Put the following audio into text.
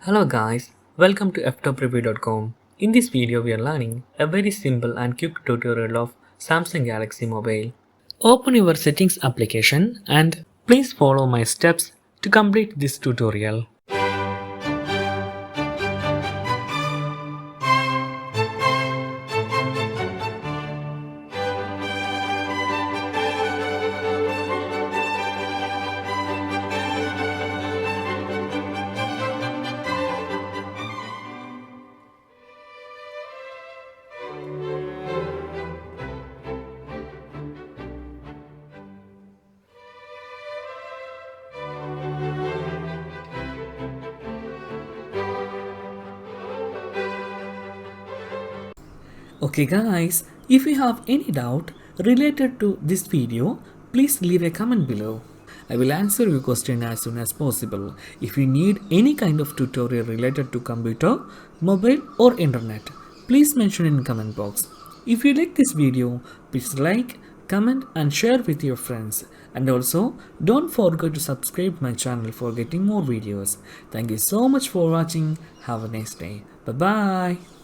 Hello guys, welcome to Ftopreview.com. In this video we are learning a very simple and quick tutorial of Samsung Galaxy Mobile. Open your settings application and please follow my steps to complete this tutorial. Okay guys, if you have any doubt related to this video, please leave a comment below. I will answer your question as soon as possible. If you need any kind of tutorial related to computer, mobile or internet, please mention in comment box. If you like this video, please like, comment and share with your friends. And also, don't forget to subscribe my channel for getting more videos. Thank you so much for watching. Have a nice day. Bye bye.